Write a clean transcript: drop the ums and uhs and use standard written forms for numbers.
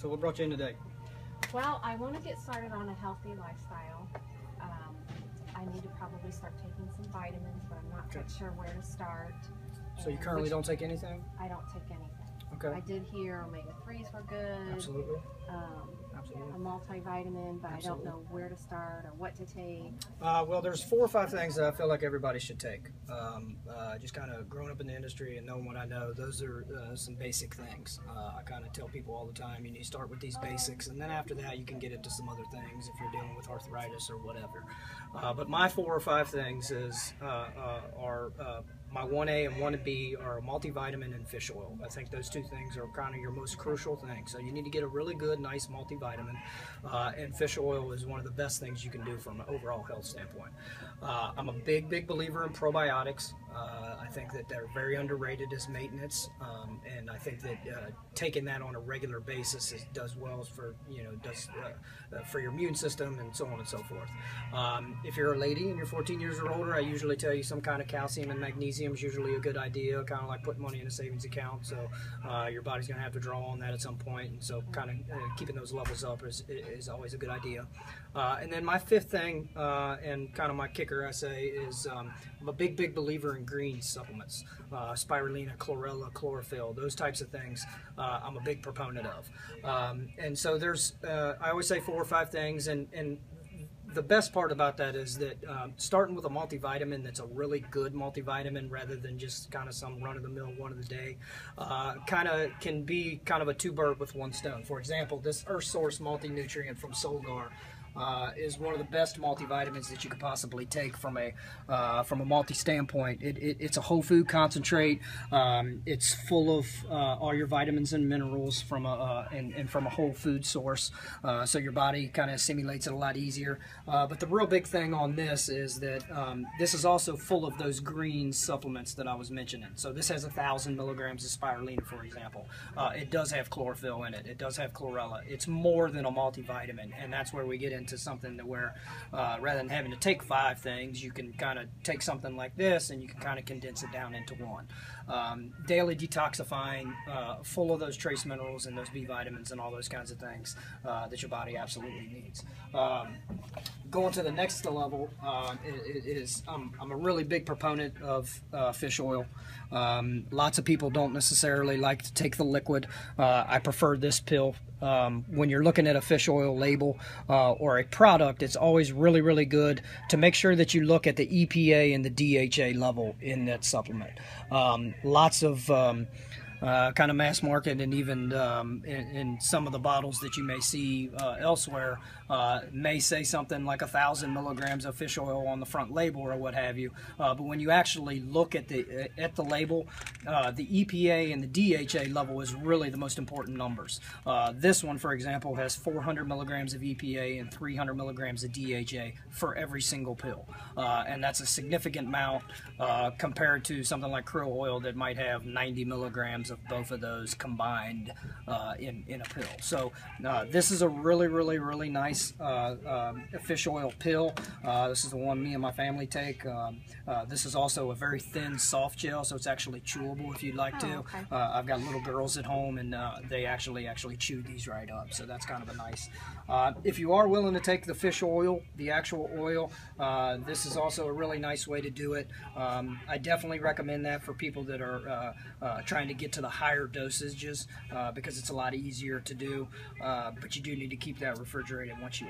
So what brought you in today? Well, I want to get started on a healthy lifestyle. I need to probably start taking some vitamins, but I'm not quite sure where to start. So you currently don't take anything? I don't take anything. Okay. I did hear omega-3s were good. Absolutely. Absolutely. A multivitamin, but I don't know where to start or what to take. Well, there's 4 or 5 things that I feel like everybody should take. Just kind of growing up in the industry and knowing what I know, those are some basic things. I kind of tell people all the time, you need to start with these basics, and then after that you can get into some other things if you're dealing with arthritis or whatever. But my 4 or 5 things are my 1A and 1B are multivitamin and fish oil. I think those 2 things are kind of your most crucial things. So you need to get a really good, nice multivitamin, and fish oil is one of the best things you can do from an overall health standpoint. I'm a big believer in probiotics. I think that they're very underrated as maintenance, and I think that taking that on a regular basis does well for for your immune system and so on and so forth. If you're a lady and you're 14 years or older, I usually tell you some kind of calcium and magnesium is usually a good idea, kind of like putting money in a savings account. So your body's going to have to draw on that at some point, and so kind of keeping those levels up is always a good idea. And then my 5th thing, and kind of my kicker, I say, is I'm a big believer in green supplements. Spirulina, chlorella, chlorophyll, those types of things I'm a big proponent of. And so there's, I always say 4 or 5 things, and the best part about that is that starting with a multivitamin that's a really good multivitamin rather than just kind of some run-of-the-mill one of the day kind of can be kind of a 2 birds with 1 stone. For example, this Earth Source multi-nutrient from Solgar is one of the best multivitamins that you could possibly take from a multi standpoint. It's a whole food concentrate. It's full of all your vitamins and minerals from from a whole food source, so your body kind of assimilates it a lot easier. But the real big thing on this is that this is also full of those green supplements that I was mentioning. So this has 1,000 milligrams of spirulina, for example. It does have chlorophyll in it. It does have chlorella. It's more than a multivitamin, and that's where we get into something that where rather than having to take 5 things, you can kind of take something like this and you can kind of condense it down into 1. Daily detoxifying, full of those trace minerals and those B vitamins and all those kinds of things that your body absolutely needs. Going to the next level, I'm a really big proponent of fish oil. Lots of people don't necessarily like to take the liquid. I prefer this pill. When you're looking at a fish oil label or a product, it's always really good to make sure that you look at the EPA and the DHA level in that supplement. Lots of kind of mass market and even in some of the bottles that you may see elsewhere may say something like 1,000 milligrams of fish oil on the front label or what have you, but when you actually look at the label, the EPA and the DHA level is really the most important numbers. This one, for example, has 400 milligrams of EPA and 300 milligrams of DHA for every single pill, and that's a significant amount compared to something like krill oil that might have 90 milligrams of both of those combined in a pill. So this is a really nice fish oil pill. This is the one me and my family take. This is also a very thin soft gel, so it's actually chewable if you'd like to. Okay. I've got little girls at home, and they actually chew these right up, so that's kind of a nice. If you are willing to take the fish oil, the actual oil, this is also a really nice way to do it. I definitely recommend that for people that are trying to get to the higher dosages because it's a lot easier to do, but you do need to keep that refrigerated once you